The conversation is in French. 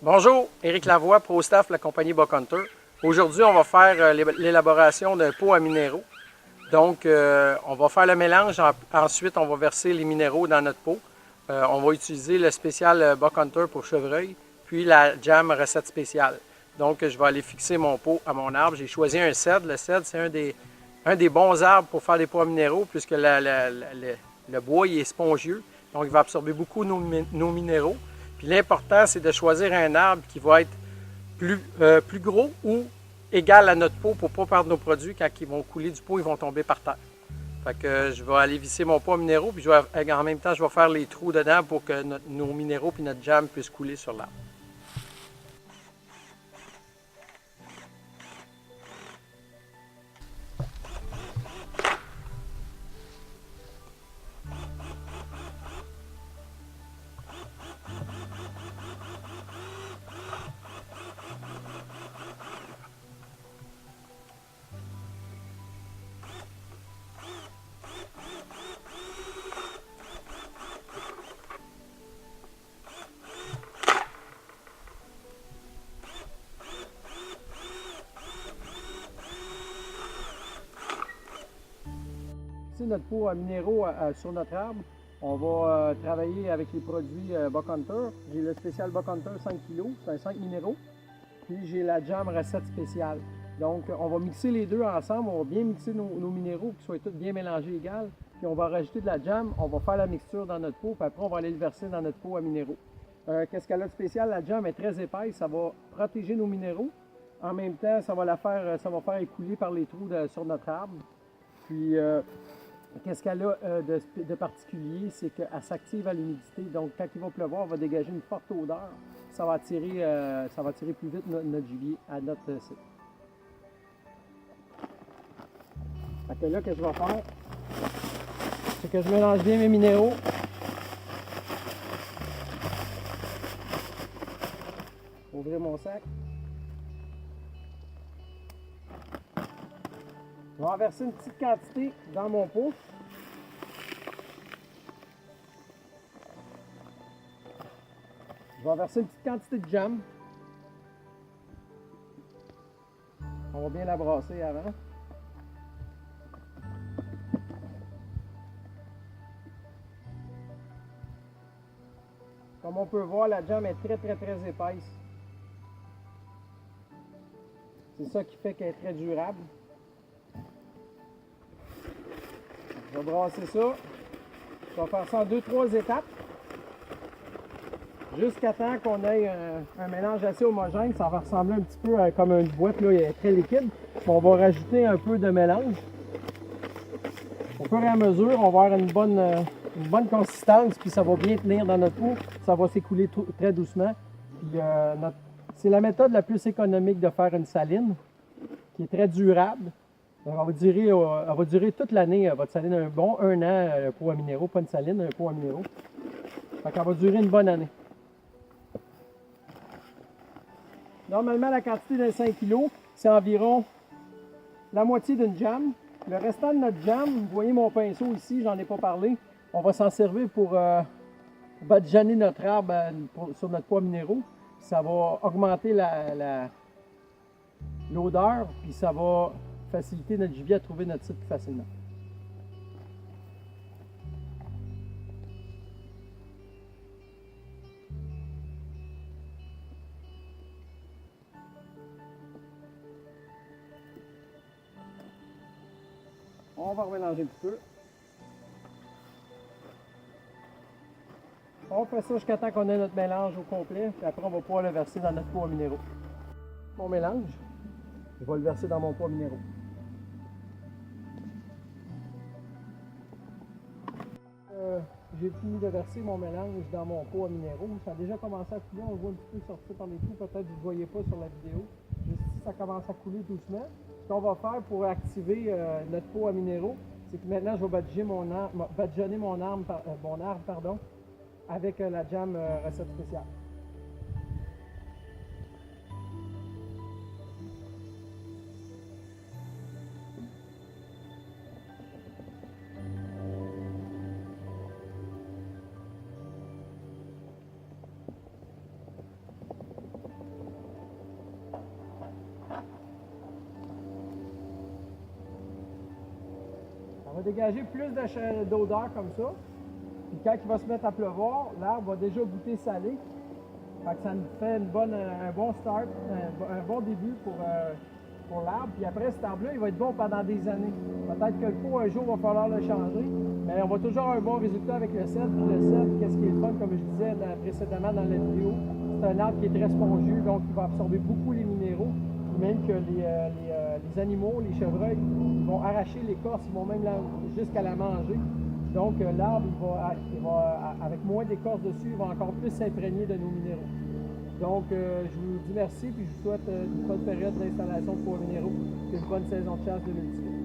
Bonjour, Éric Lavoie, Pro-Staff de la compagnie Buck Hunter. Aujourd'hui, on va faire l'élaboration d'un pot à minéraux. Donc, on va faire le mélange. Ensuite, on va verser les minéraux dans notre pot. On va utiliser le spécial Buck Hunter pour chevreuil, puis la jam recette spéciale. Donc, je vais aller fixer mon pot à mon arbre. J'ai choisi un cèdre. Le cèdre, c'est un des bons arbres pour faire des pots à minéraux, puisque le bois il est spongieux. Donc, il va absorber beaucoup nos minéraux. Puis l'important, c'est de choisir un arbre qui va être plus gros ou égal à notre pot pour ne pas perdre nos produits. Quand ils vont couler du pot, ils vont tomber par terre. Fait que je vais aller visser mon pot à minéraux, puis en même temps, je vais faire les trous dedans pour que nos minéraux et notre jam puissent couler sur l'arbre. Ici, notre pot à minéraux sur notre arbre, on va travailler avec les produits Buck Hunter. J'ai le spécial Buck Hunter 5 kg, c'est un 5 minéraux. Puis j'ai la jam recette spéciale. Donc, on va mixer les deux ensemble, on va bien mixer nos minéraux, qu'ils soient tous bien mélangés égal. Puis on va rajouter de la jam, on va faire la mixture dans notre pot, puis après on va aller le verser dans notre pot à minéraux. Qu'est-ce qu'elle a de spécial? La jam est très épaisse, ça va protéger nos minéraux. En même temps, ça va faire écouler par les trous sur notre arbre. Puis, qu'est-ce qu'elle a de particulier? C'est qu'elle s'active à l'humidité. Donc, quand il va pleuvoir, elle va dégager une forte odeur. Ça va attirer plus vite notre gibier à notre site. Fait que là, ce que je vais faire, c'est que je mélange bien mes minéraux. Ouvrir mon sac. Je vais en verser une petite quantité dans mon pot. Je vais verser une petite quantité de jam. On va bien la brasser avant. Comme on peut voir, la jam est très épaisse. C'est ça qui fait qu'elle est très durable. Je vais brasser ça. Je vais faire ça en 2-3 étapes. Jusqu'à temps qu'on ait un mélange assez homogène. Ça va ressembler un petit peu comme une boîte, là, elle est très liquide. On va rajouter un peu de mélange. Au fur et à mesure, on va avoir une bonne consistance, puis ça va bien tenir dans notre pot. Ça va s'écouler très doucement. C'est la méthode la plus économique de faire une saline, qui est très durable. Elle va durer toute l'année, votre saline, un bon 1 an, un pot à minéraux, pas une saline, un pot à minéraux. Fait qu'elle va durer une bonne année. Normalement, la quantité de 5 kg, c'est environ la moitié d'une jam. Le restant de notre jam, vous voyez mon pinceau ici, j'en ai pas parlé. On va s'en servir pour badigeonner notre arbre sur notre pot à minéraux. Ça va augmenter l'odeur, puis ça va faciliter notre gibier à trouver notre site plus facilement. On va remélanger un petit peu. On fait ça jusqu'à temps qu'on ait notre mélange au complet, puis après on va pouvoir le verser dans notre pot à minéraux. Mon mélange, je vais le verser dans mon pot à minéraux. J'ai fini de verser mon mélange dans mon pot à minéraux. Ça a déjà commencé à couler, on le voit un petit peu sortir par les trous, peut-être que vous ne voyez pas sur la vidéo. Juste ici, ça commence à couler doucement. Ce qu'on va faire pour activer notre pot à minéraux, c'est que maintenant je vais badigeonner mon arbre avec la jam recette spéciale. va dégager plus d'odeur comme ça. Puis quand il va se mettre à pleuvoir, l'arbre va déjà goûter salé. Fait que ça nous fait un bon start, un bon début pour l'arbre. Puis après, cet arbre-là, il va être bon pendant des années. Peut-être que le pot, un jour, va falloir le changer. Mais on va toujours avoir un bon résultat avec le cèdre. Puis le cèdre, qu'est-ce qui est le fun, comme je disais précédemment dans la vidéo, c'est un arbre qui est très spongieux, donc il va absorber beaucoup les minéraux. Même que les animaux, les chevreuils, ils vont arracher l'écorce, ils vont même jusqu'à la manger. Donc l'arbre, avec moins d'écorce dessus, il va encore plus s'imprégner de nos minéraux. Donc je vous dis merci, puis je vous souhaite une bonne période d'installation de pots minéraux et une bonne saison de chasse 2018.